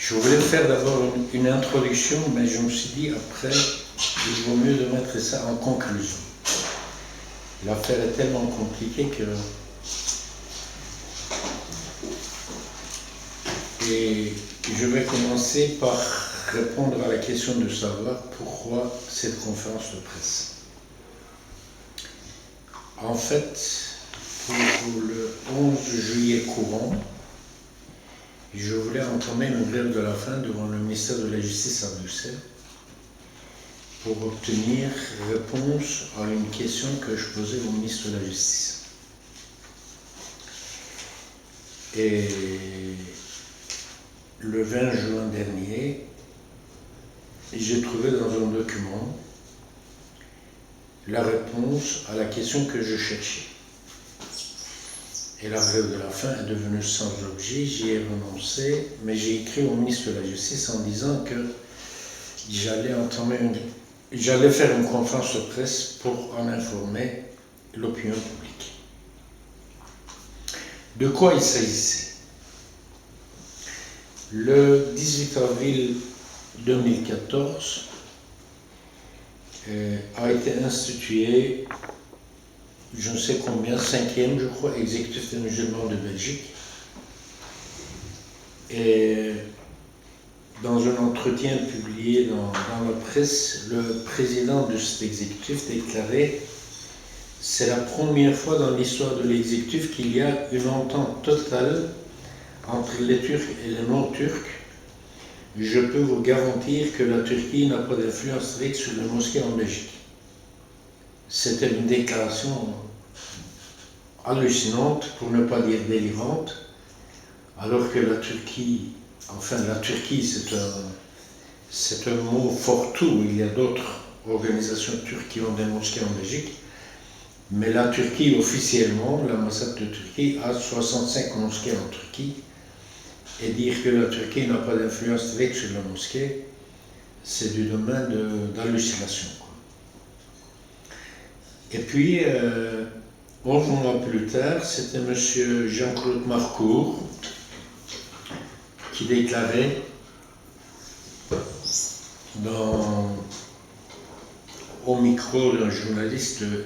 Je voulais faire d'abord une introduction, mais je me suis dit après, il vaut mieux de mettre ça en conclusion. L'affaire est tellement compliquée que... Et je vais commencer par répondre à la question de savoir pourquoi cette conférence de presse. En fait, pour le 11 juillet courant, je voulais entamer une grève de la faim devant le ministère de la Justice à Bruxelles pour obtenir réponse à une question que je posais au ministre de la Justice. Et le 20 juin dernier, j'ai trouvé dans un document la réponse à la question que je cherchais. Et la grève de la faim est devenue sans objet, j'y ai renoncé, mais j'ai écrit au ministre de la Justice en disant que j'allais faire une conférence de presse pour en informer l'opinion publique. De quoi il s'agissait? Le 18 avril 2014 a été institué, je ne sais combien, 5e, je crois, exécutif des musulmans de Belgique. Et dans un entretien publié dans la presse, le président de cet exécutif déclarait « C'est la première fois dans l'histoire de l'exécutif qu'il y a une entente totale entre les Turcs et les non-Turcs. Je peux vous garantir que la Turquie n'a pas d'influence directe sur les mosquées en Belgique. » C'était une déclaration hallucinante, pour ne pas dire délirante, alors que la Turquie, c'est un mot fourre-tout. Il y a d'autres organisations turques qui ont des mosquées en Belgique, mais la Turquie, officiellement, l'ambassade de Turquie a 65 mosquées en Turquie, et dire que la Turquie n'a pas d'influence directe sur la mosquée, c'est du domaine d'hallucination. Et puis, 11 mois plus tard, c'était M. Jean-Claude Marcourt qui déclarait au micro d'un journaliste de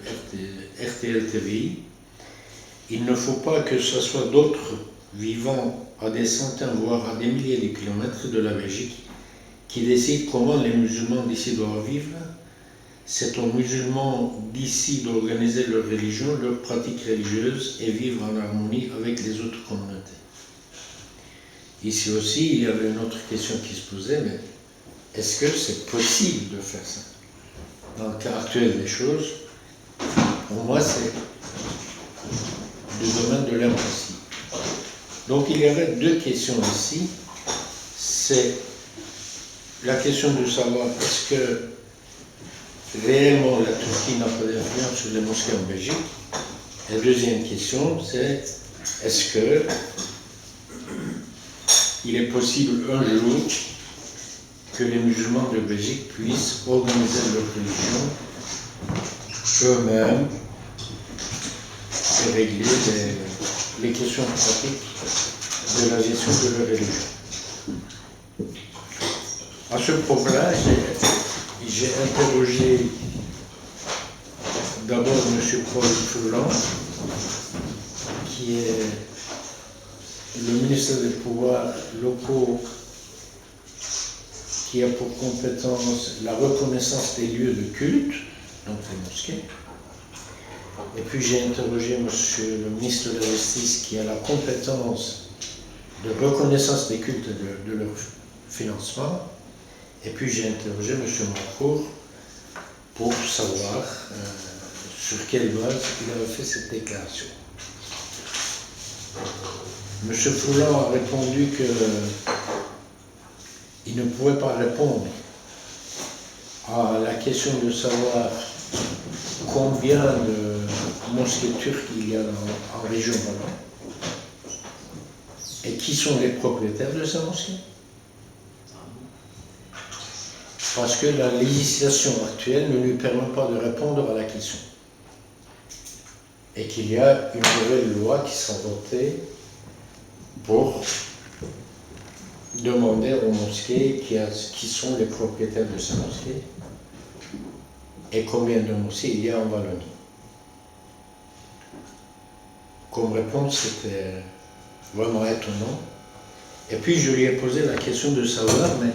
RTL TVI, il ne faut pas que ce soit d'autres vivant à des centaines, voire à des milliers de kilomètres de la Belgique qui décident comment les musulmans d'ici doivent vivre. C'est aux musulmans d'ici d'organiser leur religion, leurs pratiques religieuses et vivre en harmonie avec les autres communautés. Ici aussi, il y avait une autre question qui se posait, mais est-ce que c'est possible de faire ça? Dans le cas actuel des choses, pour moi, c'est du domaine de l'impossible. Donc il y avait deux questions ici. C'est la question de savoir est-ce que réellement la Turquie n'a pas d'influence sur les mosquées en Belgique. Et la deuxième question, c'est est-ce que il est possible un jour que les musulmans de Belgique puissent organiser leur religion eux-mêmes et régler les questions pratiques de la gestion de leur religion. À ce propos-là, j'ai interrogé d'abord M. Paul Foulan, qui est le ministre des pouvoirs locaux, qui a pour compétence la reconnaissance des lieux de culte, donc les mosquées. Et puis j'ai interrogé M. le ministre de la Justice, qui a la compétence de reconnaissance des cultes et de leur financement. Et puis j'ai interrogé M. Marcourt pour savoir sur quelle base il avait fait cette déclaration. M. Foulan a répondu qu'il ne pouvait pas répondre à la question de savoir combien de mosquées turques il y a en région Wallonne et qui sont les propriétaires de ces mosquées. Parce que la législation actuelle ne lui permet pas de répondre à la question. Et qu'il y a une nouvelle loi qui sera votée pour demander aux mosquées qui sont les propriétaires de ces mosquées et combien de mosquées il y a en Wallonie. Comme réponse, c'était vraiment étonnant. Et puis je lui ai posé la question de savoir, mais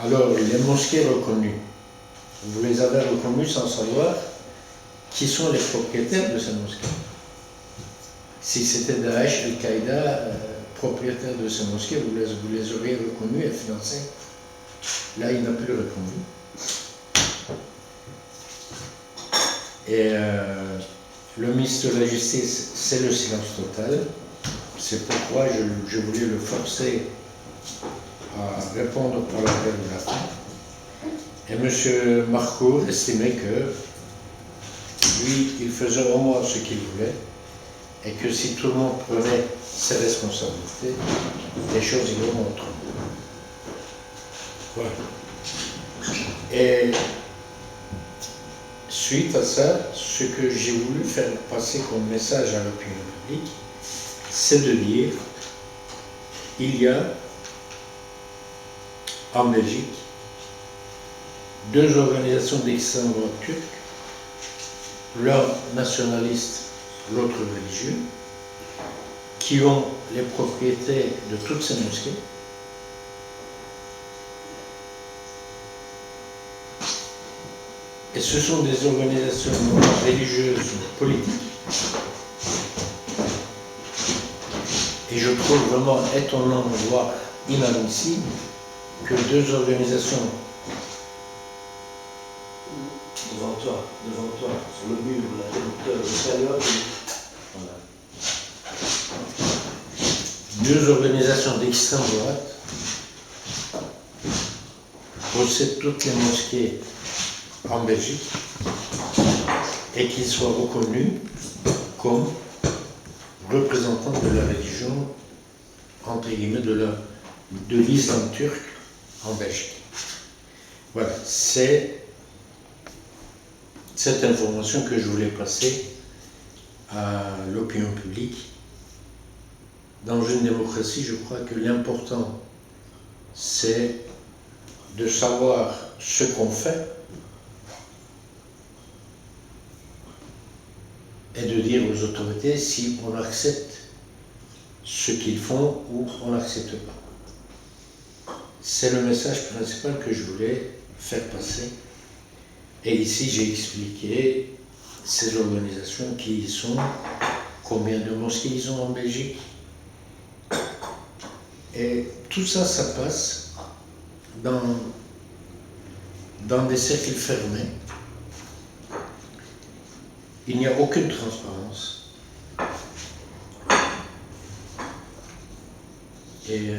alors les mosquées reconnues, vous les avez reconnues sans savoir qui sont les propriétaires de ces mosquées. Si c'était Daesh, Al-Qaïda, propriétaires de ces mosquées, vous les auriez reconnus et financés. Là, il n'a plus répondu. Et le ministre de la Justice, c'est le silence total. C'est pourquoi je voulais le forcer à répondre par la grève de la faim. Et M. Marcourt estimait que lui, il faisait au moins ce qu'il voulait et que si tout le monde prenait ses responsabilités, les choses iraient autrement. Voilà. Et suite à ça, ce que j'ai voulu faire passer comme message à l'opinion publique, c'est de dire il y a en Belgique 2 organisations d'extrême droite turque, l'un nationaliste, l'autre religieux, qui ont les propriétés de toutes ces mosquées. Et ce sont des organisations religieuses politiques. Et je trouve vraiment étonnant, voire inadmissible, que 2 organisations devant toi, sur le mur, le dialogue. Voilà. 2 organisations d'extrême droite possèdent toutes les mosquées en Belgique et qu'ils soient reconnus comme représentants de la religion, entre guillemets, de l'islam turc en Belgique. Voilà, c'est cette information que je voulais passer à l'opinion publique. Dans une démocratie, je crois que l'important, c'est de savoir ce qu'on fait et de dire aux autorités si on accepte ce qu'ils font ou on n'accepte pas. C'est le message principal que je voulais faire passer. Et ici, j'ai expliqué ces organisations qui y sont, combien de mosquées ils ont en Belgique. Et tout ça, ça passe dans des cercles fermés. Il n'y a aucune transparence. Et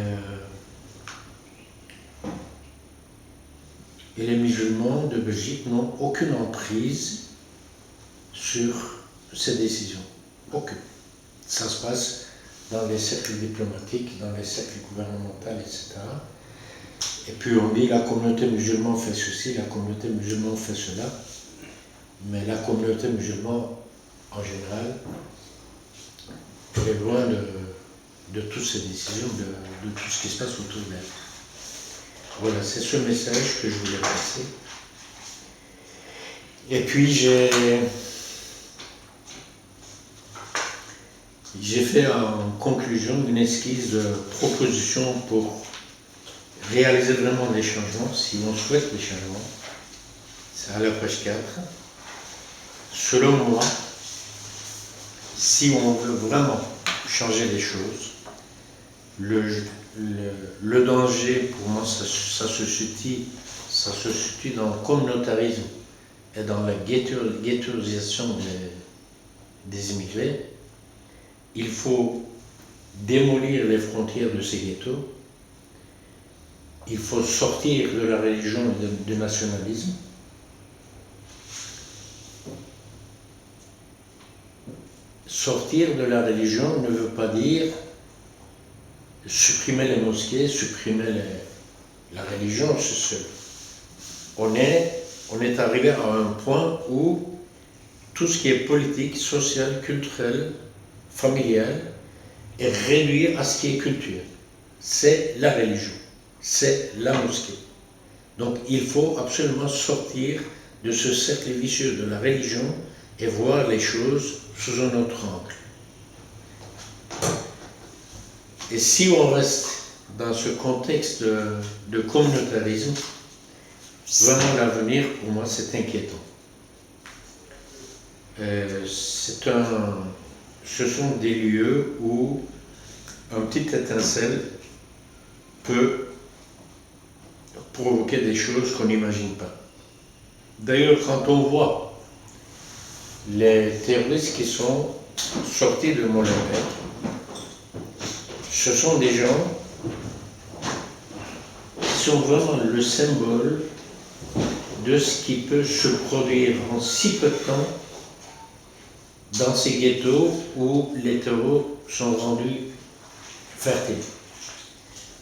les musulmans de Belgique n'ont aucune emprise sur ces décisions. Aucune. Ça se passe dans les cercles diplomatiques, dans les cercles gouvernementaux, etc. Et puis on dit la communauté musulmane fait ceci, la communauté musulmane fait cela. Mais la communauté musulmane, en général, est loin de toutes ces décisions, de tout ce qui se passe autour d'elle. Voilà, c'est ce message que je voulais passer. Et puis j'ai fait en conclusion une esquisse de proposition pour réaliser vraiment des changements, si on souhaite des changements. C'est à la page 4. Selon moi, si on veut vraiment changer les choses, le danger, pour moi, ça se situe dans le communautarisme et dans la ghettoisation des immigrés. Il faut démolir les frontières de ces ghettos. Il faut sortir de la religion et du nationalisme. Sortir de la religion ne veut pas dire supprimer les mosquées, supprimer la religion. On est arrivé à un point où tout ce qui est politique, social, culturel, familial est réduit à ce qui est culture. C'est la religion, c'est la mosquée. Donc il faut absolument sortir de ce cercle vicieux de la religion et voir les choses sous un autre angle. Et si on reste dans ce contexte de communautarisme, vraiment l'avenir, pour moi, c'est inquiétant. Ce sont des lieux où un petit étincelle peut provoquer des choses qu'on n'imagine pas. D'ailleurs, quand on voit les terroristes qui sont sortis de Molenbeek, ce sont des gens qui sont vraiment le symbole de ce qui peut se produire en si peu de temps dans ces ghettos où les terreaux sont rendus fertiles.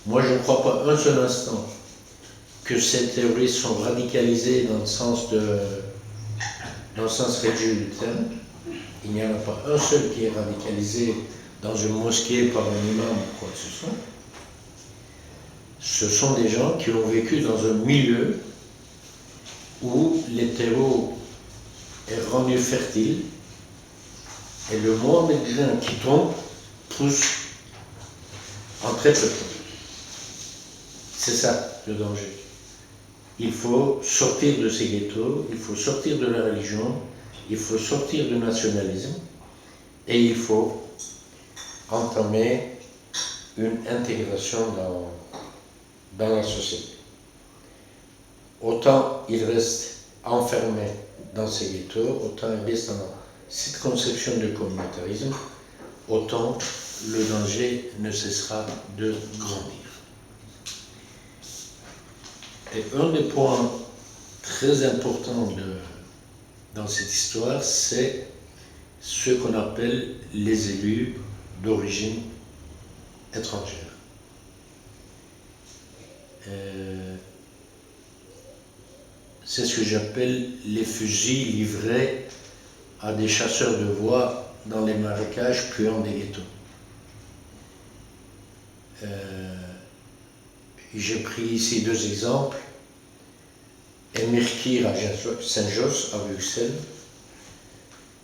Moi, je ne crois pas un seul instant que ces terroristes sont radicalisés dans le sens religieux du terme. Il n'y en a pas un seul qui est radicalisé dans une mosquée par un imam ou quoi que ce soit. Ce sont des gens qui ont vécu dans un milieu où les terreaux est rendu fertile et le moindre grain qui tombe pousse en très peu de temps. C'est ça le danger. Il faut sortir de ces ghettos, il faut sortir de la religion, il faut sortir du nationalisme et il faut entamer une intégration dans la société. Autant ils restent enfermés dans ces ghettos, autant ils restent dans cette conception de communautarisme, autant le danger ne cessera de grandir. Et un des points très importants dans cette histoire, c'est ce qu'on appelle les élus d'origine étrangère. C'est ce que j'appelle les fusils livrés à des chasseurs de voix dans les marécages puants des ghettos. J'ai pris ici deux exemples. Emir Kir à Saint-Josse, à Bruxelles.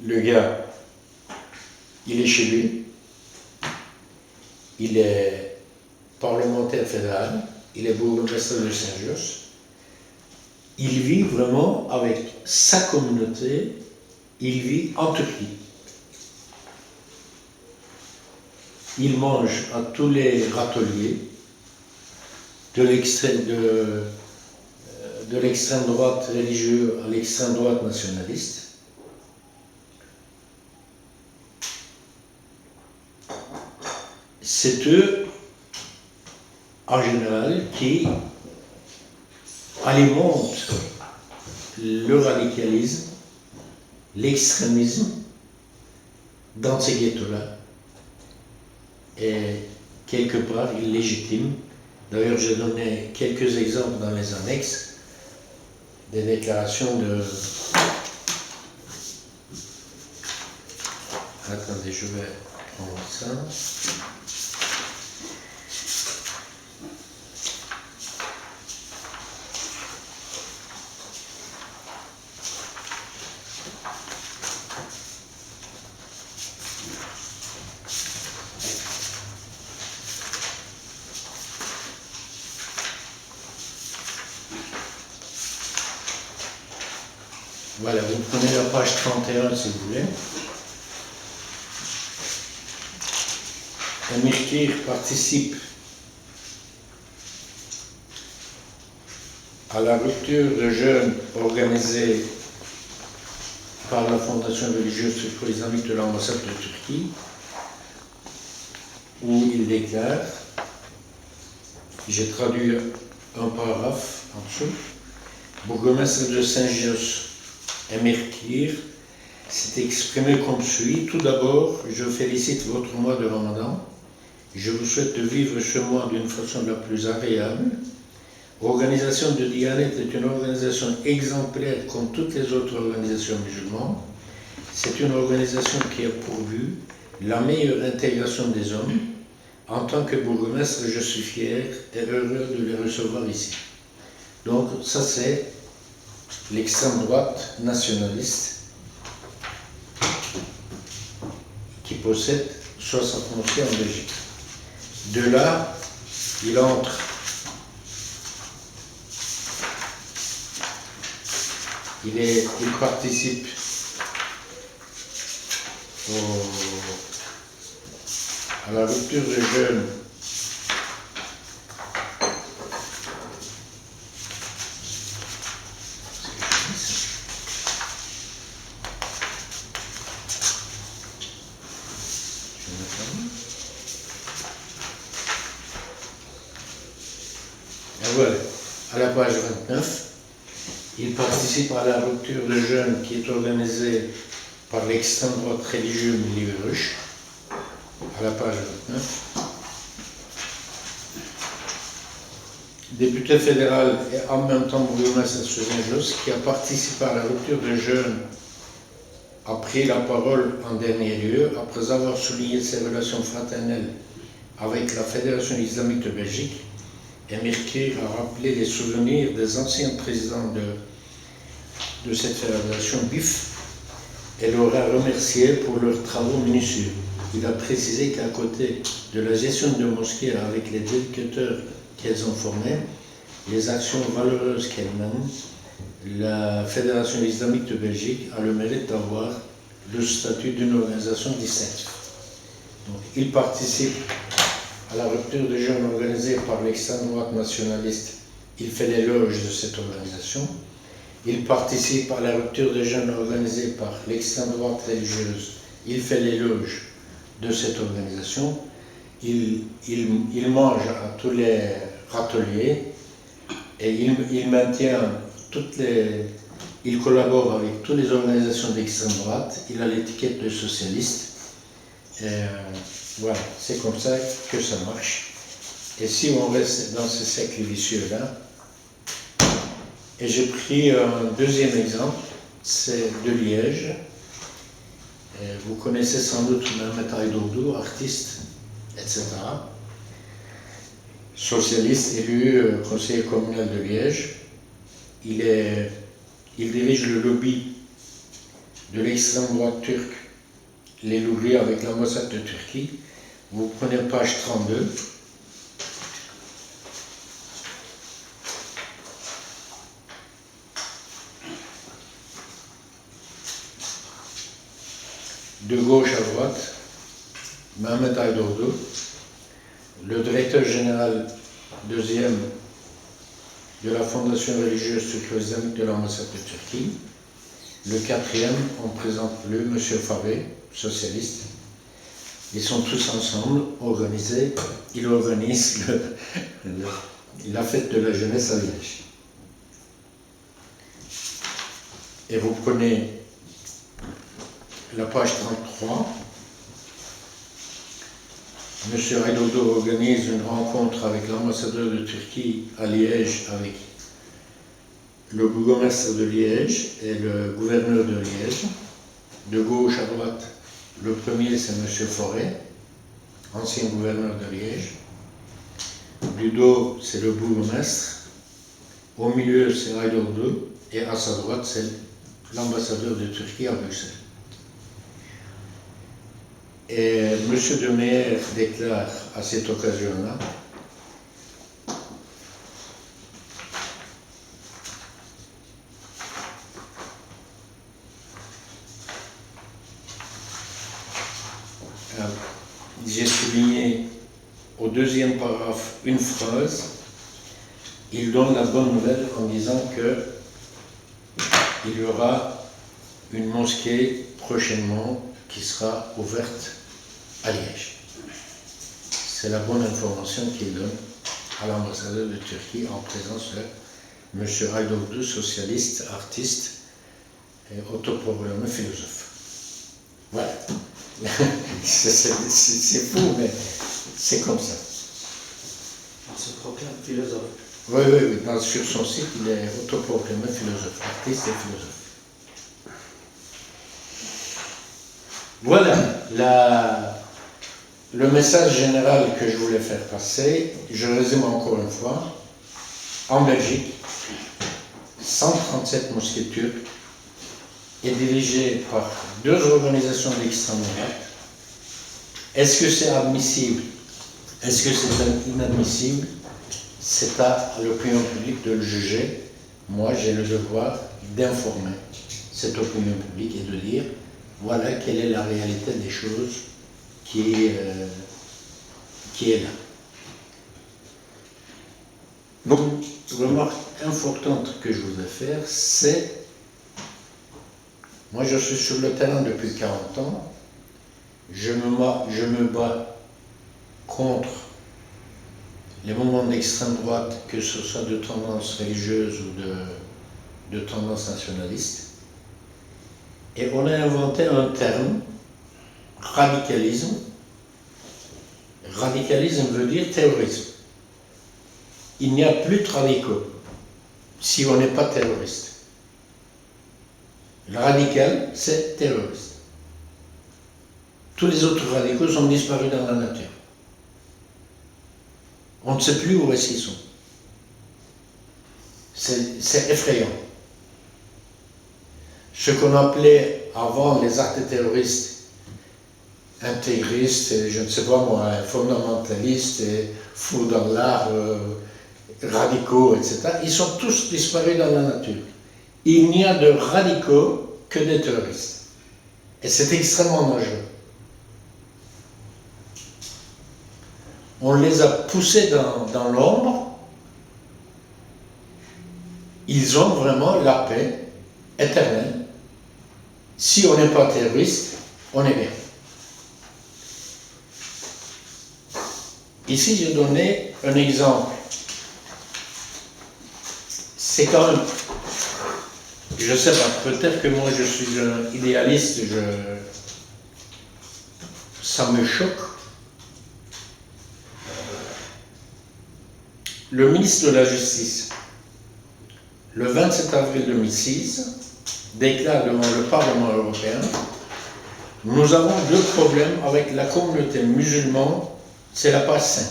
Le gars, il est chez lui, il est parlementaire fédéral, il est bourgmestre de Saint-Josse. Il vit vraiment avec sa communauté, il vit en Turquie. Il mange à tous les râteliers, de l'extrême droite religieuse à l'extrême droite nationaliste. C'est eux, en général, qui alimentent le radicalisme, l'extrémisme dans ces ghettos-là. Et quelque part, ils légitiment. D'ailleurs, j'ai donné quelques exemples dans les annexes des déclarations de... Attendez, je vais prendre ça. Voilà, vous prenez la page 31 si vous voulez. Emir Kir participe à la rupture de jeunes organisée par la Fondation religieuse pour les Amis de l'ambassade de Turquie, où il déclare, j'ai traduit un paragraphe en dessous, bourgmestre de Saint-Josse, Emir Kir s'est exprimé comme suit. Tout d'abord, je félicite votre mois de Ramadan. Je vous souhaite de vivre ce mois d'une façon la plus agréable. L'organisation de Diyanet est une organisation exemplaire comme toutes les autres organisations musulmanes. C'est une organisation qui a pour but la meilleure intégration des hommes. En tant que bourgmestre, je suis fier et heureux de les recevoir ici. Donc ça c'est l'extrême droite nationaliste qui possède 60 mosquées en Belgique. De là, il entre il participe à la rupture de jeunes voilà, à la page 29. Il participe à la rupture de jeunes qui est organisée par l'extrême droite religieuse Milieu-Ruche, à la page 29. Député fédéral et en même temps bourgmestre de Saint-Josse, qui a participé à la rupture de jeunes, a pris la parole en dernier lieu après avoir souligné ses relations fraternelles avec la Fédération islamique de Belgique. Et Mirkir a rappelé les souvenirs des anciens présidents de cette fédération BIF et leur a remercié pour leurs travaux minutieux. Il a précisé qu'à côté de la gestion de mosquées avec les éducateurs qu'elles ont formés, les actions valeureuses qu'elles mènent, la Fédération islamique de Belgique a le mérite d'avoir le statut d'une organisation distinctive. Donc, il participe à la rupture de jeunes organisée par l'extrême droite nationaliste. Il fait l'éloge de cette organisation. Il participe à la rupture de jeunes organisée par l'extrême droite religieuse. Il fait l'éloge de cette organisation. Il mange à tous les râteliers et il maintient il collabore avec toutes les organisations d'extrême droite. Il a l'étiquette de socialiste. Voilà, c'est comme ça que ça marche. Et si on reste dans ce cercle vicieux-là, et j'ai pris un deuxième exemple, c'est de Liège. Et vous connaissez sans doute Mehmet Aydoğdu, artiste, etc. Socialiste, élu conseiller communal de Liège. Il dirige le lobby de l'extrême droite turque, les lobbies avec l'ambassade de Turquie. Vous prenez page 32. De gauche à droite, Mehmet Aydoğdu, le directeur général deuxième de la Fondation religieuse turco-islamique de l'ambassade de Turquie. Le quatrième, on présente le M. Favé, socialiste. Ils sont tous ensemble organisés. Ils organisent la fête de la jeunesse à Liège. Et vous prenez la page 33. M. Aydoğdu organise une rencontre avec l'ambassadeur de Turquie à Liège, avec le bourgmestre de Liège et le gouverneur de Liège. De gauche à droite, le premier c'est M. Forêt, ancien gouverneur de Liège. Du dos, c'est le bourgmestre. Au milieu, c'est Aydoğdu. Et à sa droite, c'est l'ambassadeur de Turquie à Bruxelles. Et M. de Meyer déclare à cette occasion-là j'ai souligné au deuxième paragraphe une phrase. Il donne la bonne nouvelle en disant qu'il y aura une mosquée prochainement qui sera ouverte à Liège. C'est la bonne information qu'il donne à l'ambassadeur de Turquie en présence de M. Aydoğdu, socialiste, artiste et autoproclamé philosophe. Voilà. C'est fou, mais c'est comme ça. Il se proclame philosophe. Oui. Sur son site, il est autoproclamé philosophe, artiste et philosophe. Voilà le message général que je voulais faire passer. Je résume encore une fois. En Belgique, 137 mosquées turques est dirigée par 2 organisations d'extrême droite. Est-ce que c'est admissible? Est-ce que c'est inadmissible? C'est à l'opinion publique de le juger. Moi, j'ai le devoir d'informer cette opinion publique et de dire voilà quelle est la réalité des choses qui est là. Donc, remarque importante que je voudrais faire, c'est, moi je suis sur le terrain depuis 40 ans, je me bats contre les mouvements d'extrême droite, que ce soit de tendance religieuse ou de tendance nationaliste. Et on a inventé un terme, radicalisme. Radicalisme veut dire terrorisme. Il n'y a plus de radicaux si on n'est pas terroriste. Le radical, c'est terroriste. Tous les autres radicaux sont disparus dans la nature. On ne sait plus où est-ce qu'ils sont. C'est effrayant. Ce qu'on appelait avant les actes terroristes, intégristes, et je ne sais pas moi, fondamentalistes, et fous dans l'art, radicaux, etc., ils sont tous disparus dans la nature. Il n'y a de radicaux que des terroristes. Et c'est extrêmement dangereux. On les a poussés dans l'ombre. Ils ont vraiment la paix éternelle. Si on n'est pas terroriste, on est bien. Ici, j'ai donné un exemple. C'est quand même, je ne sais pas, peut-être que moi je suis un idéaliste, ça me choque. Le ministre de la Justice, le 27 avril 2006, déclare devant le Parlement européen: nous avons 2 problèmes avec la communauté musulmane, c'est la page 5.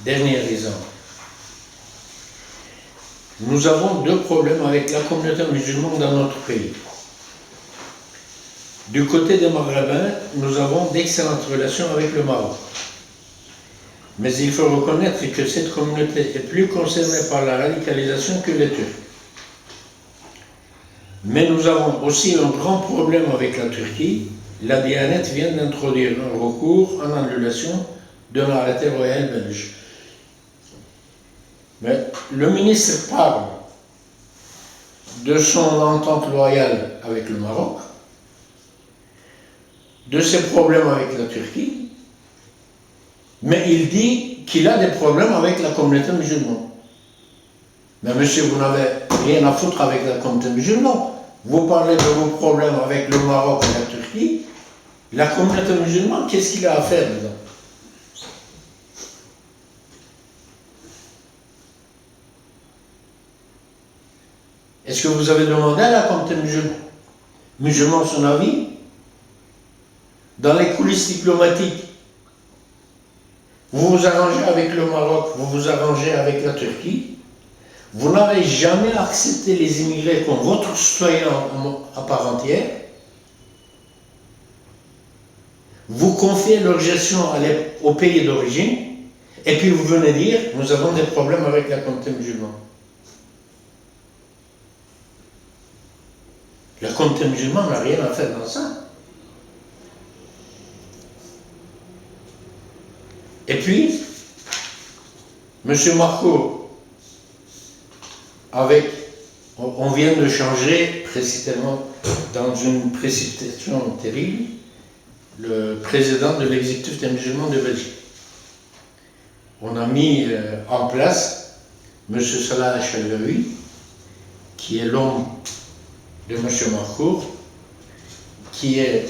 Dernier exemple. Nous avons 2 problèmes avec la communauté musulmane dans notre pays. Du côté des Maghrébins, nous avons d'excellentes relations avec le Maroc. Mais il faut reconnaître que cette communauté est plus concernée par la radicalisation que les Turcs. Mais nous avons aussi un grand problème avec la Turquie. La Diyanet vient d'introduire un recours en annulation de l'arrêté royal belge. Mais le ministre parle de son entente loyale avec le Maroc, de ses problèmes avec la Turquie, mais il dit qu'il a des problèmes avec la communauté musulmane. Mais monsieur, vous n'avez rien à foutre avec la communauté musulmane. Vous parlez de vos problèmes avec le Maroc et la Turquie. La communauté musulmane, qu'est-ce qu'il a à faire dedans? Est-ce que vous avez demandé à la communauté musulmane son avis? Dans les coulisses diplomatiques, vous vous arrangez avec le Maroc, vous vous arrangez avec la Turquie. Vous n'avez jamais accepté les immigrés comme votre citoyen à part entière. Vous confiez leur gestion au pays d'origine, et puis vous venez dire, nous avons des problèmes avec la communauté musulmane. La communauté musulmane n'a rien à faire dans ça. Et puis, M. Marco, on vient de changer précisément, dans une précipitation terrible, le président de l'exécutif des musulmans de Belgique. On a mis en place M. Salah Al-Chalaoui, qui est l'homme de M. Marco, qui est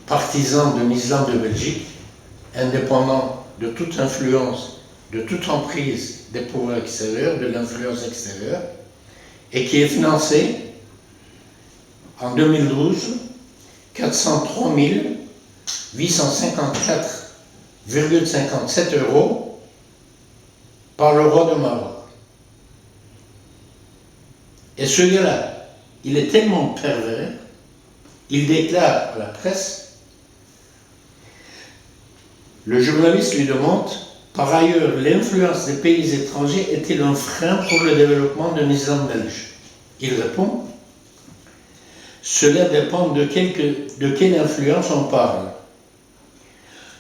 partisan de l'islam de Belgique, indépendant de toute influence de toute emprise des pouvoirs extérieurs, de l'influence extérieure, et qui est financé en 2012 403 854,57 € par le roi de Maroc. Et ce gars-là, il est tellement pervers, il déclare à la presse, le journaliste lui demande, par ailleurs, l'influence des pays étrangers est-elle un frein pour le développement d'un islam belge? Il répond, cela dépend de quelle influence on parle.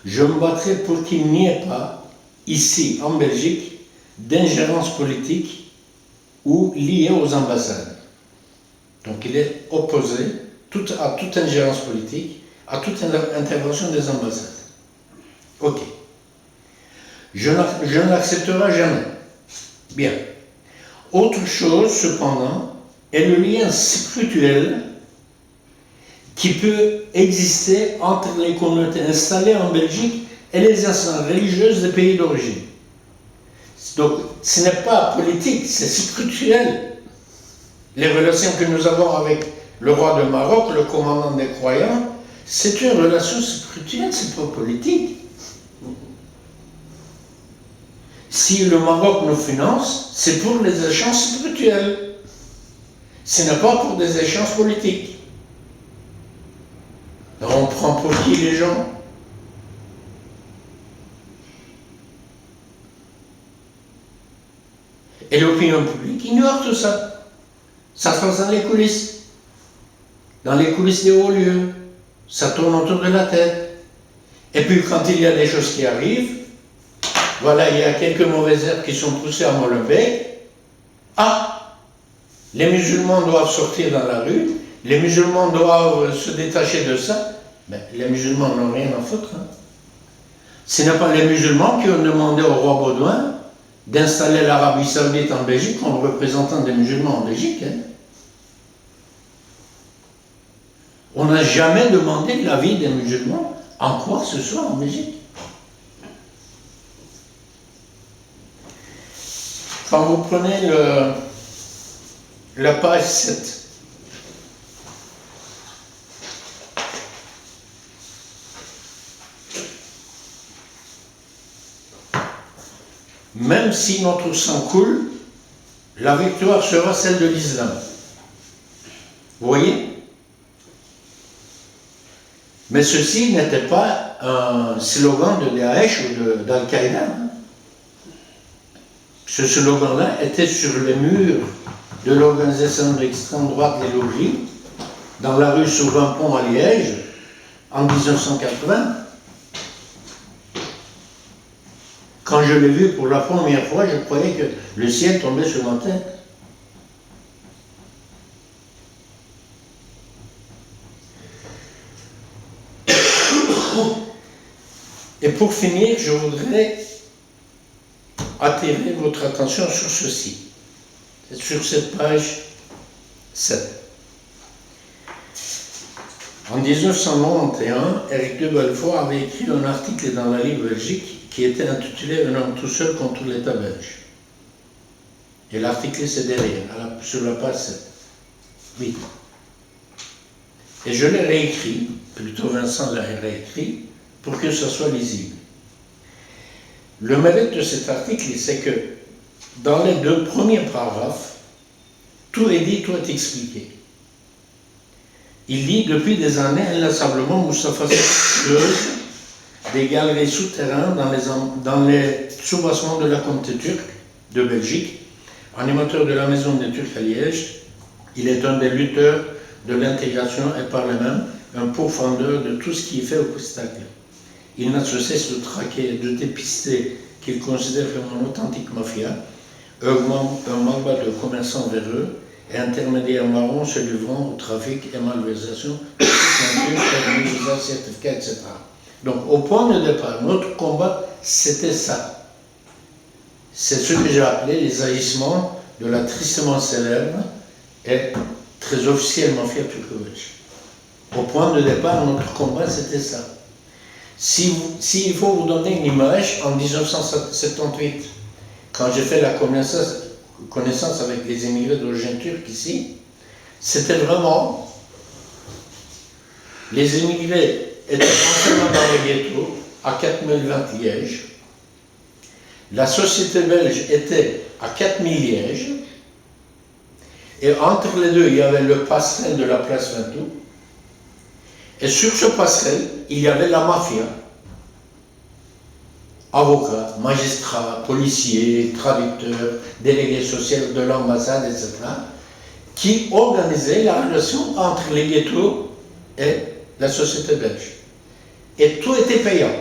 Je me battrai pour qu'il n'y ait pas, ici en Belgique, d'ingérence politique ou liée aux ambassades. Donc il est opposé à toute ingérence politique, à toute intervention des ambassades. Ok. Je ne l'accepterai jamais. Bien. Autre chose, cependant, est le lien spirituel qui peut exister entre les communautés installées en Belgique et les instances religieuses des pays d'origine. Donc, ce n'est pas politique, c'est spirituel. Les relations que nous avons avec le roi de Maroc, le commandant des croyants, c'est une relation spirituelle, c'est pas politique. Si le Maroc nous finance, c'est pour les échanges spirituels. Ce n'est pas pour des échanges politiques. Alors on prend pour qui les gens? Et l'opinion publique ignore tout ça. Ça se passe dans les coulisses. Dans les coulisses des hauts lieux. Ça tourne autour de la tête. Et puis quand il y a des choses qui arrivent, voilà, il y a quelques mauvaises herbes qui sont poussées à Molenbeek. Ah, les musulmans doivent sortir dans la rue, les musulmans doivent se détacher de ça. Ben, les musulmans n'ont rien à foutre. Hein. Ce n'est pas les musulmans qui ont demandé au roi Baudouin d'installer l'Arabie Saoudite en Belgique comme représentant des musulmans en Belgique. Hein. On n'a jamais demandé l'avis des musulmans en quoi que ce soit en Belgique. Quand vous prenez la page 7, même si notre sang coule, la victoire sera celle de l'islam. Vous voyez? Mais ceci n'était pas un slogan de Daesh ou d'Al-Qaïda. Ce slogan-là était sur les murs de l'organisation d'extrême droite Les Logis, dans la rue Sauvin-Pont à Liège, en 1980. Quand je l'ai vu pour la première fois, je croyais que le ciel tombait sur ma tête. Et pour finir, je voudrais attirer votre attention sur ceci, sur cette page 7. En 1991, Éric de Balfour avait écrit un article dans la Libre Belgique qui était intitulé « Un homme tout seul contre l'État belge ». Et l'article c'est derrière, sur la page 7. Oui. Et je l'ai réécrit, plutôt Vincent l'a réécrit, pour que ça soit lisible. Le mérite de cet article, c'est que dans les 2 premiers paragraphes, tout est dit, tout est expliqué. Il dit depuis des années inlassablement Moustapha creuse des galeries souterraines dans les soubassements de la communauté turque de Belgique, animateur de la maison des Turcs à Liège. Il est un des lutteurs de l'intégration et par le même un pourfendeur de tout ce qui est fait au obstacle. Il n'a de cesse de traquer, de dépister qu'il considère comme une authentique mafia, un mandat de commerçants véreux et intermédiaires marrons se livrant au trafic et malversation, certificats, etc. Donc, au point de départ, notre combat, c'était ça. C'est ce que j'ai appelé les agissements de la tristement célèbre et très officielle mafia turco-belge. Au point de départ, notre combat, c'était ça. S'il faut vous donner une image, en 1978, quand j'ai fait la connaissance avec les émigrés d'origine turque ici, c'était vraiment... Les immigrés étaient entièrement dans les ghettos, à 4020 Liège. La société belge était à 4000 Liège. Et entre les deux, il y avait le passerelle de la place Ventoux. Et sur ce passerelle, il y avait la mafia. Avocats, magistrats, policiers, traducteurs, délégués sociaux de l'ambassade, etc., qui organisaient la relation entre les ghettos et la société belge. Et tout était payant.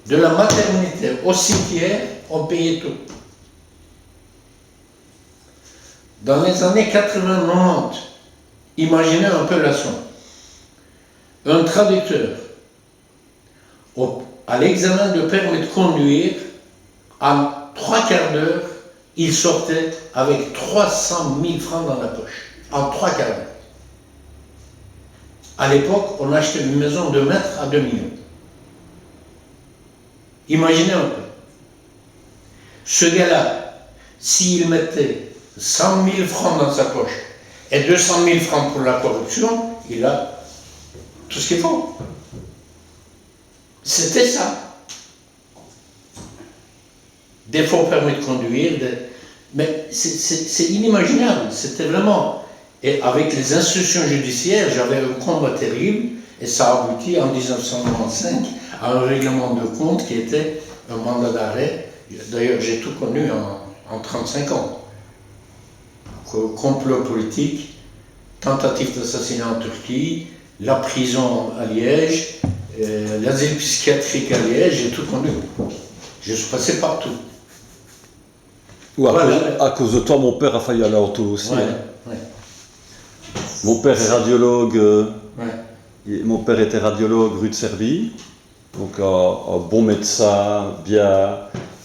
De la maternité au cimetière, on payait tout. Dans les années 80-90, imaginez un peu la somme. Un traducteur, à l'examen de permis de conduire, en 3/4 d'heure, il sortait avec 300 000 francs dans la poche. En 3/4 d'heure. À l'époque, on achetait une maison de mètres à 2 millions. Imaginez un peu. Ce gars-là, s'il mettait 100 000 francs dans sa poche et 200 000 francs pour la corruption, il a tout ce qu'il faut. C'était ça. Des faux permis de conduire, mais c'est inimaginable. C'était vraiment... Et avec les institutions judiciaires, j'avais un combat terrible, et ça a abouti en 1995 à un règlement de compte qui était un mandat d'arrêt. D'ailleurs, j'ai tout connu en 35 ans. Complot politique, tentative d'assassinat en Turquie, la prison à Liège, l'asile psychiatrique à Liège, j'ai tout connu. Je suis passé partout. Ou à cause de toi, mon père a failli aller à l'auto aussi. Ouais, hein. ouais. Mon père est radiologue. Ouais. Mon père était radiologue rue de Serbie, donc un bon médecin, bien.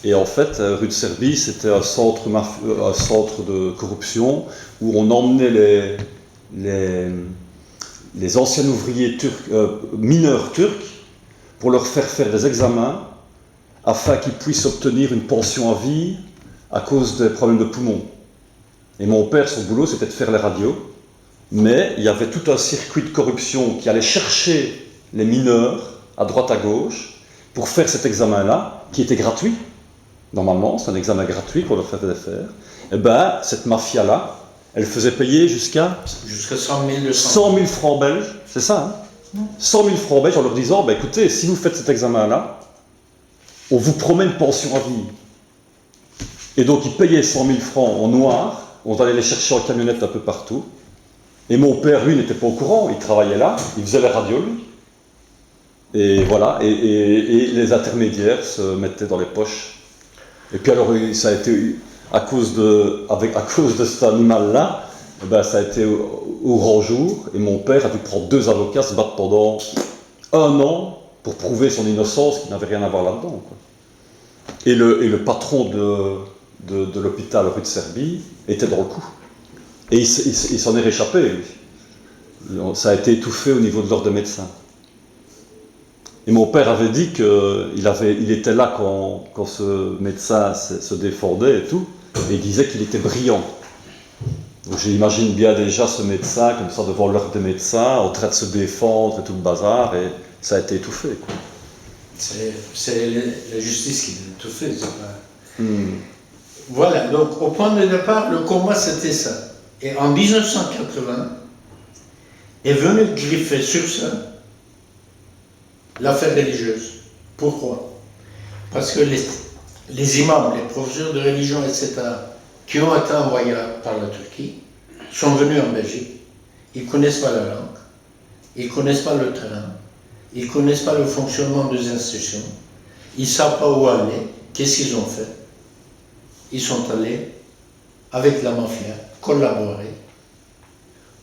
Et en fait, rue de Serbie, c'était un centre de corruption où on emmenait les anciens ouvriers mineurs turcs pour leur faire des examens afin qu'ils puissent obtenir une pension à vie à cause des problèmes de poumons. Et mon père, son boulot, c'était de faire les radios, mais il y avait tout un circuit de corruption qui allait chercher les mineurs à droite à gauche pour faire cet examen-là, qui était gratuit. Normalement, c'est un examen gratuit qu'on leur faisait faire. Et bien, cette mafia-là, elle faisait payer jusqu'à 100 000, 100 000 francs belges, c'est ça, hein, 100 000 francs belges en leur disant, ben écoutez, si vous faites cet examen-là, on vous promet une pension à vie. Et donc, ils payaient 100 000 francs en noir, on allait les chercher en camionnette un peu partout. Et mon père, lui, n'était pas au courant, il travaillait là, il faisait les radios, lui. Et voilà, et les intermédiaires se mettaient dans les poches. Et puis alors, ça a été, à cause de cet animal-là, ben, ça a été au grand jour, et mon père a dû prendre 2 avocats, se battre pendant 1 an pour prouver son innocence, qui n'avait rien à voir là-dedans, quoi. Et le patron de l'hôpital rue de Serbie était dans le coup. Et il s'en est réchappé, lui. Ça a été étouffé au niveau de l'ordre des médecins. Et mon père avait dit qu'il était là quand ce médecin se défendait et tout, et il disait qu'il était brillant. Donc j'imagine bien déjà ce médecin comme ça devant l'ordre des médecins, en train de se défendre et tout le bazar, et ça a été étouffé, quoi. C'est la justice qui l'a étouffé. Voilà, donc au point de départ, le combat c'était ça. Et en 1980, est venu griffer sur ça l'affaire religieuse. Pourquoi? Parce que les imams, les professeurs de religion, etc., qui ont été envoyés par la Turquie, sont venus en Belgique. Ils ne connaissent pas la langue, ils ne connaissent pas le terrain, ils ne connaissent pas le fonctionnement des institutions, ils ne savent pas où aller. Qu'est-ce qu'ils ont fait? Ils sont allés, avec la mafia, collaborer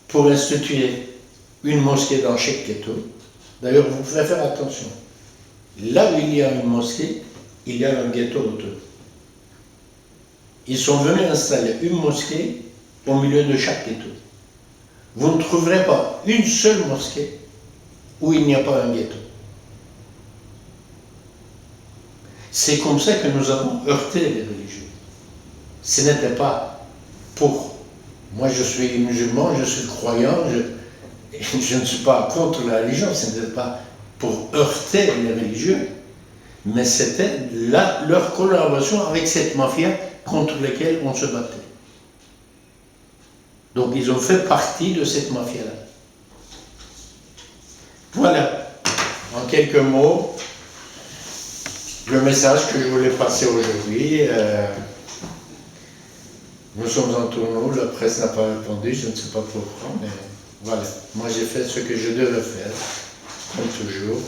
pour instituer une mosquée dans chaque ghetto. D'ailleurs, vous pouvez faire attention. Là où il y a une mosquée, il y a un ghetto autour. Ils sont venus installer une mosquée au milieu de chaque ghetto. Vous ne trouverez pas une seule mosquée où il n'y a pas un ghetto. C'est comme ça que nous avons heurté les religieux. Ce n'était pas pour... Moi, je suis musulman, je suis croyant, je ne suis pas contre la religion, ce n'était pas pour heurter les religieux, mais c'était leur collaboration avec cette mafia contre laquelle on se battait. Donc, ils ont fait partie de cette mafia-là. Voilà, en quelques mots, le message que je voulais passer aujourd'hui. Nous sommes en tournoi, la presse n'a pas répondu, je ne sais pas pourquoi, mais voilà. Moi, j'ai fait ce que je devais faire, comme toujours.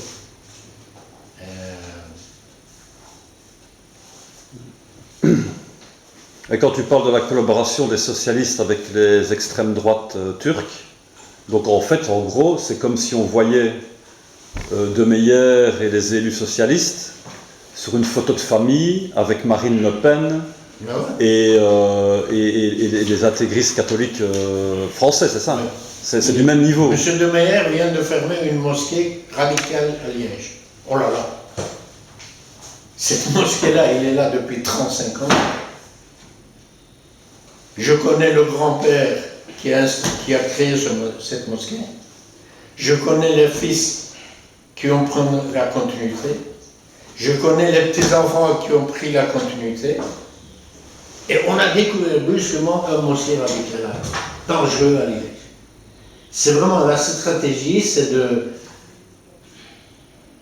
Et quand tu parles de la collaboration des socialistes avec les extrêmes droites turques, donc en fait, en gros, c'est comme si on voyait De Meyer et les élus socialistes sur une photo de famille avec Marine Le Pen et les intégristes catholiques français, c'est ça? Oui. C'est du même niveau. Monsieur De Meyer vient de fermer une mosquée radicale à Liège. Oh là là! Cette mosquée-là, il est là depuis 35 ans. Je connais le grand-père qui a créé cette mosquée. Je connais les fils qui ont pris la continuité. Je connais les petits-enfants qui ont pris la continuité. Et on a découvert brusquement un mosquée radical dangereux à Liège. C'est vraiment la stratégie,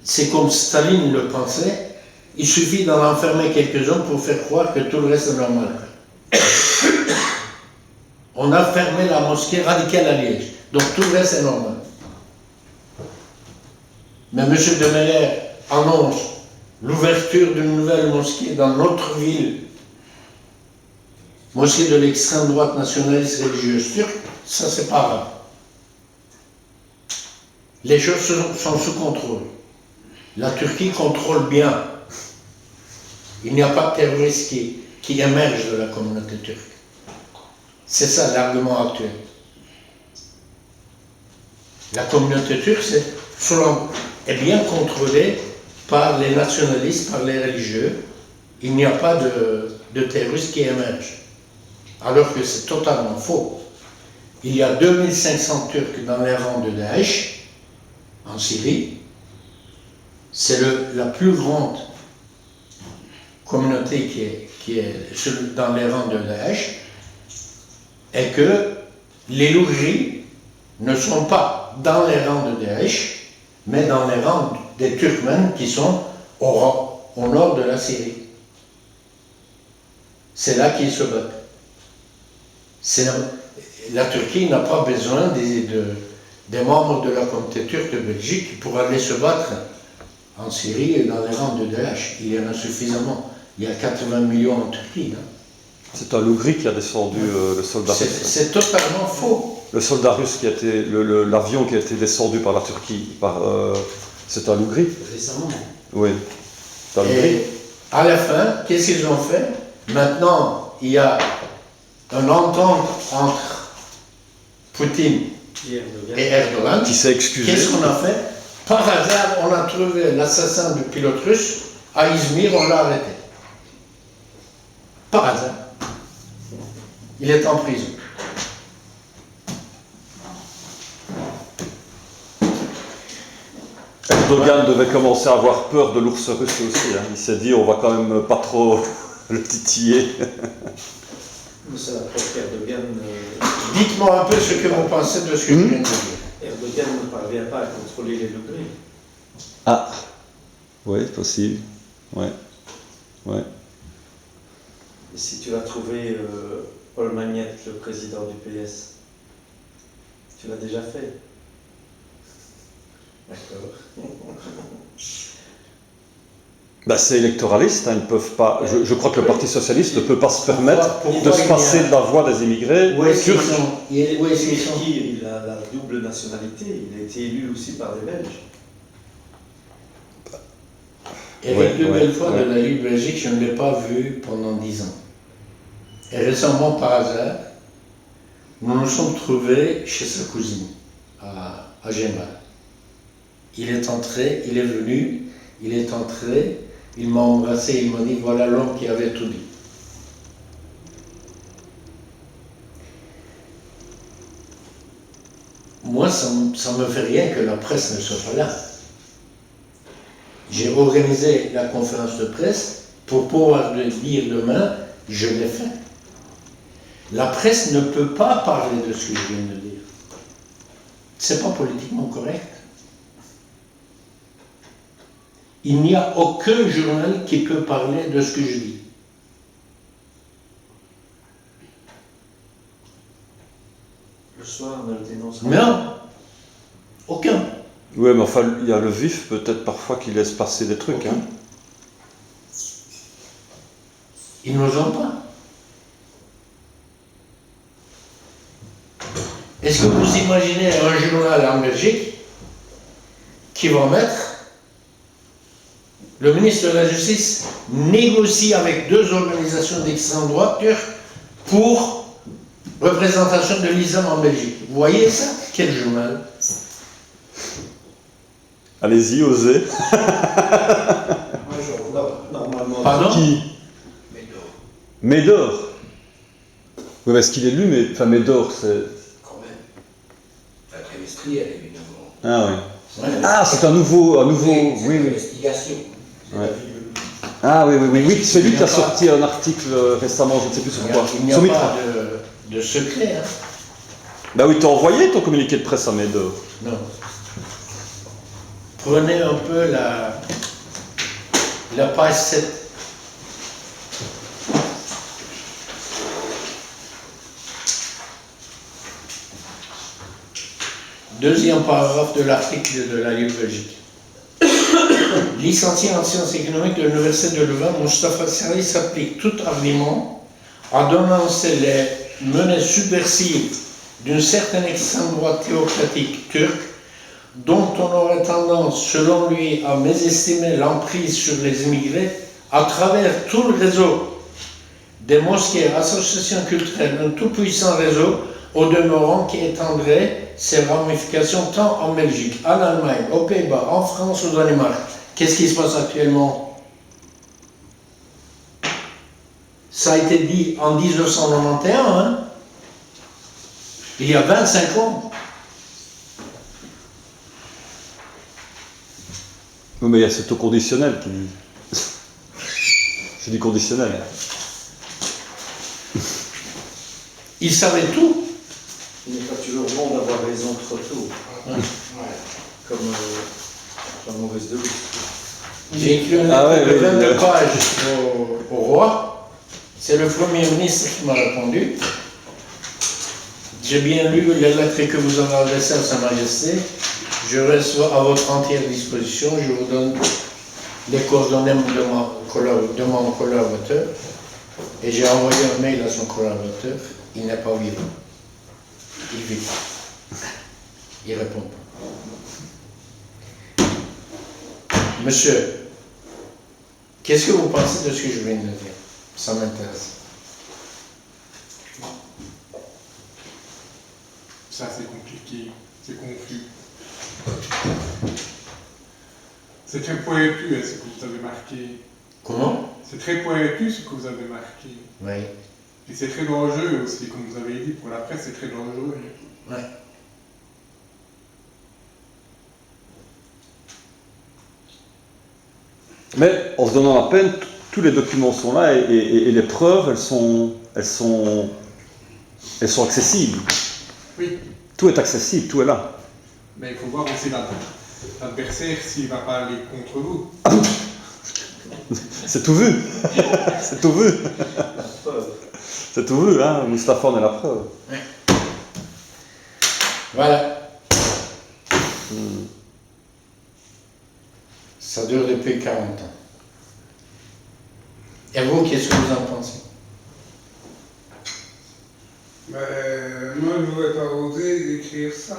c'est comme Staline le pensait, il suffit d'en enfermer quelques-uns pour faire croire que tout le reste est normal. On a fermé la mosquée radicale à Liège, donc tout le reste est normal. Mais M. De Meyer annonce l'ouverture d'une nouvelle mosquée dans notre ville, mosquée de l'extrême droite nationaliste religieuse turque, ça c'est pas grave. Les choses sont sous contrôle. La Turquie contrôle bien. Il n'y a pas de terroristes qui émergent de la communauté turque. C'est ça l'argument actuel. La communauté turque est bien contrôlée par les nationalistes, par les religieux. Il n'y a pas de terroristes qui émergent. Alors que c'est totalement faux. Il y a 2500 Turcs dans les rangs de Daesh, en Syrie. C'est la plus grande communauté qui est dans les rangs de Daesh, et que les Lougris ne sont pas dans les rangs de Daesh, mais dans les rangs des Turkmènes qui sont au nord de la Syrie. C'est là qu'ils se battent. La Turquie n'a pas besoin des membres de la communauté turque de Belgique pour aller se battre en Syrie et dans les rangs de Daesh. Il y en a suffisamment. Il y a 80 millions en Turquie. Hein. C'est un Lougri qui a descendu le soldat russe. C'est totalement faux. Le soldat russe qui a été, l'avion qui a été descendu par la Turquie, c'est un Lougri. Récemment. Oui. C'est un Lougri. Et à la fin, qu'est-ce qu'ils ont fait? Maintenant, il y a une entente entre Poutine et Erdogan. Qui s'est excusé. Qu'est-ce qu'on a fait? Par hasard, on a trouvé l'assassin du pilote russe à Izmir, on l'a arrêté. Par hasard. Il est en prison. Erdogan devait commencer à avoir peur de l'ours russe aussi. Hein. Il s'est dit, on va quand même pas trop le titiller. C'est la preuve qu'Erdogan Dites-moi un peu ce que vous pensez de ce que je viens de dire. Erdogan ne parvient pas à contrôler les Lougris. Ah, oui, possible. Ouais. Ouais. Et si tu vas trouver Paul Magnette, le président du PS, tu l'as déjà fait. D'accord. Bah, c'est électoraliste, hein, ils peuvent pas. Je crois que le Parti Socialiste ne peut pas se permettre Pourquoi de se passer de la voix des immigrés Où est-ce qu'ils turcs. sont? Où est-ce qu'ils sont? Il a la double nationalité, il a été élu aussi par les Belges. Éric de Ouais, Belfort ouais. de la Ligue Belgique, je ne l'ai pas vu pendant 10 ans. Et récemment, par hasard, nous nous sommes trouvés chez sa cousine, à Genève. Il est entré, il est venu, il est entré, il m'a embrassé, il m'a dit voilà l'homme qui avait tout dit. Moi, ça ne me fait rien que la presse ne soit pas là. J'ai organisé la conférence de presse pour pouvoir le dire demain, je l'ai fait. La presse ne peut pas parler de ce que je viens de dire. C'est pas politiquement correct. Il n'y a aucun journal qui peut parler de ce que je dis. Le soir, ne le dénonce pas. Non, aucun. Ouais, mais enfin, il y a le vif peut-être parfois qui laisse passer des trucs. Hein. Ils n'osent pas. Est-ce que vous imaginez un journal en Belgique qui va mettre le ministre de la Justice négocie avec 2 organisations d'extrême droite turques pour représentation de l'islam en Belgique? Vous voyez ça? Quel journal? Allez-y, osez. Normalement, Pardon? Qui? Médor. Oui, mais est-ce qu'il est lu? Mais, enfin, Médor, c'est... Quand même. La trimestrielle, évidemment. Ah oui. Ouais. Ah, c'est un nouveau... Oui, oui. Investigation. Ouais. Ah oui, oui, oui, oui, c'est lui qui a sorti un article récemment, je ne sais plus sur quoi. Il n'y a Sur pas Mitra. de secret. Hein? Bah oui, t'as envoyé ton communiqué de presse à Médor. Non. Prenez un peu la page 7. Deuxième paragraphe de l'article de la Ligue Belgique. Licencié en sciences économiques de l'Université de Louvain, Moustapha Sarri s'applique tout argument à dénoncer les menées subversives d'une certaine extrême droite théocratique turque dont on aurait tendance, selon lui, à mésestimer l'emprise sur les immigrés à travers tout le réseau des mosquées, associations culturelles, un tout-puissant réseau au demeurant qui étendrait ses ramifications tant en Belgique, en Allemagne, aux Pays-Bas, en France, au Danemark. Qu'est-ce qui se passe actuellement? Ça a été dit en 1991, hein? Il y a 25 ans. Oui, mais il y a cet au conditionnel qui dit. C'est du conditionnel. Il savait tout. il n'est pas toujours bon d'avoir raison trop tôt. Ouais. Comme la mauvaise de l'eau. J'ai écrit une Ah lettre ouais, de 22 ouais. pages au roi. C'est le Premier ministre qui m'a répondu. J'ai bien lu les lettres que vous avez adressées à Sa Majesté. Je reste à votre entière disposition. Je vous donne les coordonnées de mon collaborateur. Et j'ai envoyé un mail à son collaborateur. Il n'est pas vivant. Il vit. Il répond pas. Monsieur, qu'est-ce que vous pensez de ce que je viens de dire? Ça m'intéresse. Ça, c'est compliqué, c'est confus. C'est très pointu, ce que vous avez marqué. Comment? C'est très pointu, ce que vous avez marqué. Oui. Et c'est très dangereux aussi, comme vous avez dit, pour la presse, c'est très dangereux. Ouais. Mais en se donnant la peine, tous les documents sont là et les preuves, elles sont accessibles. Oui, Tout est accessible, tout est là. mais il faut voir aussi l'adversaire s'il ne va pas aller contre vous. C'est tout vu. C'est tout vu. C'est tout vu, hein. Moustapha en est la preuve. Voilà. Ça dure depuis 40 ans. Et vous, qu'est-ce que vous en pensez? Moi, je n'aurais pas osé d'écrire ça.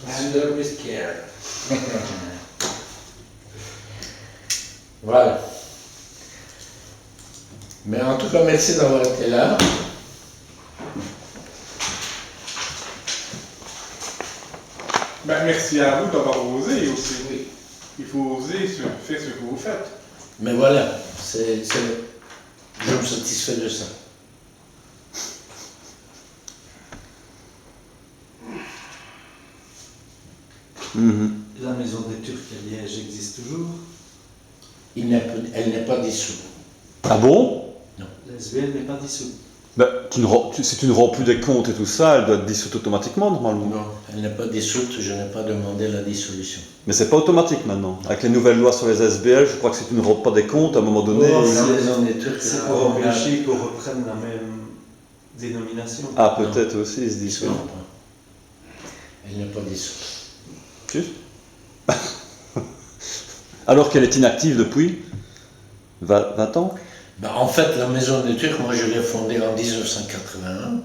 Handle with care. Voilà. Mais en tout cas, merci d'avoir été là. merci à vous d'avoir osé aussi. Il faut oser faire ce que vous faites. Mais voilà, je me satisfais de ça. La maison des Turcs à Liège existe toujours. Elle n'est pas dissoute. Ah bon? La SBL n'est pas dissoute. Ben, si tu ne rends plus des comptes et tout ça, elle doit être dissoute automatiquement normalement. Non, elle n'est pas dissoute, je n'ai pas demandé la dissolution. Mais c'est pas automatique maintenant. Avec les nouvelles lois sur les SBL, je crois que si tu ne rends pas des comptes, à un moment donné. La maison des Turcs, C'est pour empêcher qu'on reprenne la même dénomination. Ah, peut-être aussi, ils se disent. Non, elle n'est pas dissoute. Juste. Alors qu'elle est inactive depuis 20 ans. Ben, en fait, la maison des Turcs, moi je l'ai fondée en 1981.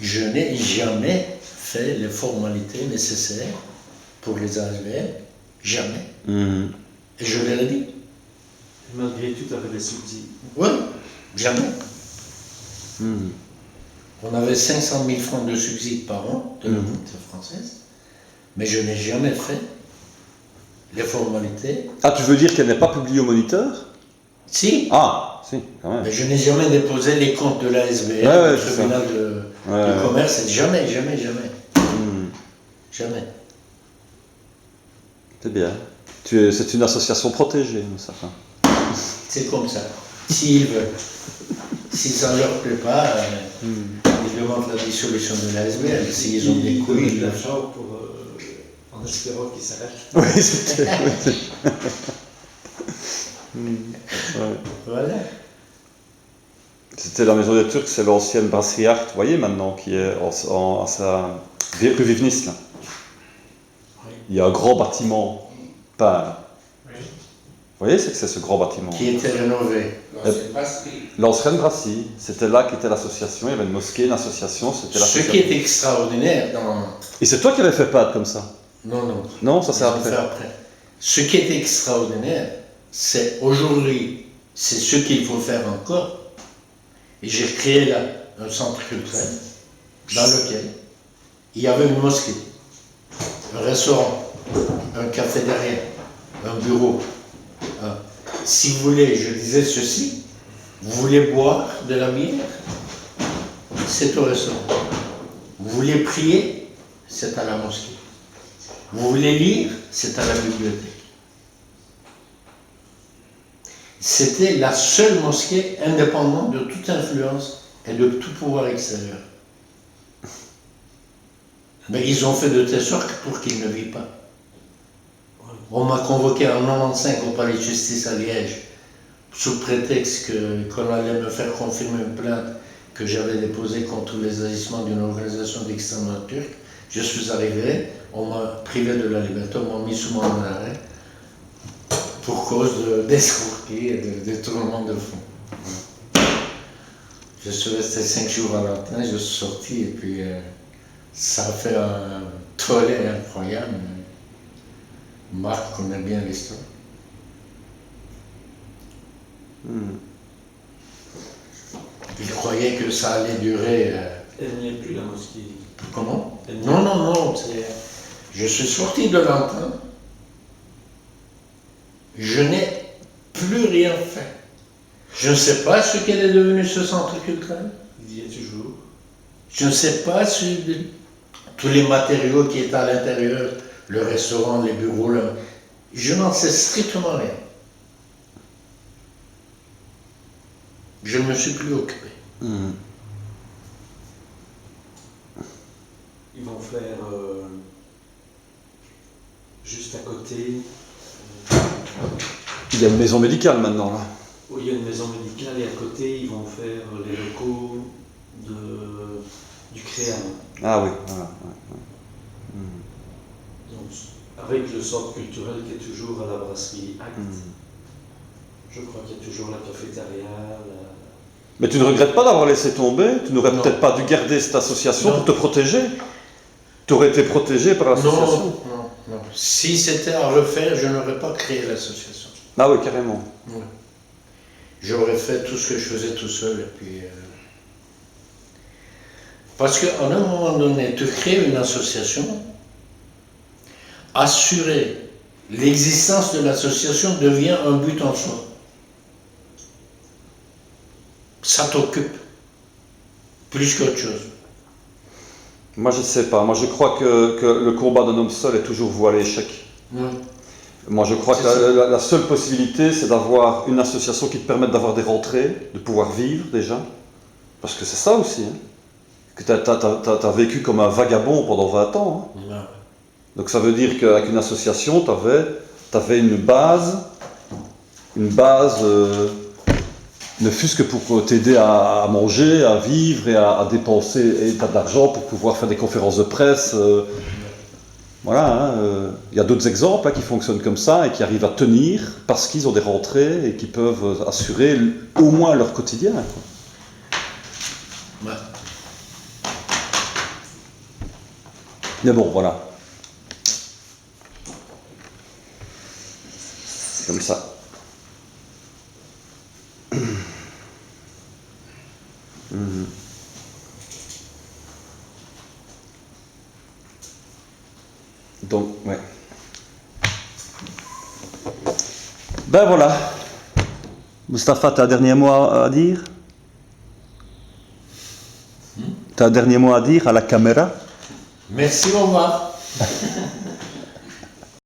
Je n'ai jamais fait les formalités nécessaires pour les ASBL. Jamais. Et je l'ai dit. Malgré tout, tu avais des subsides. Oui, jamais. On avait 500 000 francs de subsides par an de la communauté française, mais je n'ai jamais fait les formalités. Ah, tu veux dire qu'elle n'est pas publiée au Moniteur? Si, Ah, si, quand même. mais je n'ai jamais déposé les comptes de la SBL Ouais, au c'est tribunal de commerce. Jamais. Jamais. C'est bien. C'est une association protégée, ça. C'est comme ça. S'ils veulent. Si ça ne leur plaît pas, ils demandent la dissolution de la SBL. S'ils ont des couilles, Ils ils donnent le de font. l'argent en espérant qu'ils s'arrêtent. Oui, c'était. Voilà. C'était la maison des Turcs, c'est l'ancienne brasserie Art, vous voyez maintenant, qui est à sa rue Vivnis, là. Il y a un grand bâtiment peint. Oui. Vous voyez, c'est que c'est ce grand bâtiment. Qui était rénové. L'ancienne brasserie. L'ancienne brasserie, c'était là qu'était l'association, il y avait une mosquée, une association, c'était Ce l'association. qui est extraordinaire dans... Et c'est toi qui avais fait peindre comme ça? Non. Non, ça c'est Ils ont fait après. après. Ce qui est extraordinaire, c'est aujourd'hui, c'est ce qu'il faut faire encore. Et j'ai créé là un centre culturel dans lequel il y avait une mosquée, un restaurant, un café derrière, un bureau. Si vous voulez, je disais ceci, vous voulez boire de la bière, c'est au restaurant. Vous voulez prier, c'est à la mosquée. Vous voulez lire, c'est à la bibliothèque. C'était la seule mosquée indépendante de toute influence et de tout pouvoir extérieur. Mais ils ont fait de telle sorte pour qu'ils ne vivent pas. On m'a convoqué en 1995 au palais de justice à Liège, sous prétexte qu'on allait me faire confirmer une plainte que j'avais déposée contre les agissements d'une organisation d'extrême droite turque. Je suis arrivé, on m'a privé de la liberté, on m'a mis sous mandat d'arrêt pour cause d'escroquerie et de détournement de fonds. Je suis resté 5 jours à l'antenne, je suis sorti et puis ça a fait un tollé incroyable. Marc connaît bien l'histoire. Il croyait que ça allait durer. Elle n'y est plus, la mosquée. Comment? Non. Je suis sorti de l'antenne. Je n'ai plus rien fait. Je ne sais pas ce qu'elle est devenue ce centre culturel. Il y est toujours. Je ne sais pas si tous les matériaux qui étaient à l'intérieur, le restaurant, les bureaux, je n'en sais strictement rien. Je ne me suis plus occupé. Ils vont faire juste à côté. Il y a une maison médicale maintenant, là. Il y a une maison médicale et à côté, ils vont faire les locaux du Créam. Ah oui, voilà. Donc, avec le centre culturel qui est toujours à la brasserie Acte. Je crois qu'il y a toujours la cafétéria. Mais tu ne regrettes pas d'avoir laissé tomber? Tu n'aurais Non. peut-être pas dû garder cette association Non. pour te protéger? Tu aurais été protégé par l'association? Non. Si c'était à refaire, je n'aurais pas créé l'association. Ah oui, carrément. Ouais. J'aurais fait tout ce que je faisais tout seul. Et puis, parce qu'à un moment donné, tu crées une association, assurer l'existence de l'association devient un but en soi. Ça t'occupe plus qu'autre chose. Moi, je ne sais pas. Moi, je crois que le combat d'un homme seul est toujours voué à l'échec. Ouais. Moi, je crois que la seule possibilité, c'est d'avoir une association qui te permette d'avoir des rentrées, de pouvoir vivre déjà. Parce que c'est ça aussi. Hein. Que tu as vécu comme un vagabond pendant 20 ans. Hein. Ouais. Donc ça veut dire qu'avec une association, tu avais une base, ne fût-ce que pour t'aider à manger, à vivre et à dépenser et t'as de l'argent pour pouvoir faire des conférences de presse. Voilà, il y a d'autres exemples qui fonctionnent comme ça et qui arrivent à tenir parce qu'ils ont des rentrées et qui peuvent assurer au moins leur quotidien. Ouais. Mais bon, voilà. C'est comme ça. Donc, ouais. Ben voilà. Mustapha, tu as un dernier mot à dire? Tu as un dernier mot à dire à la caméra? Merci, au revoir.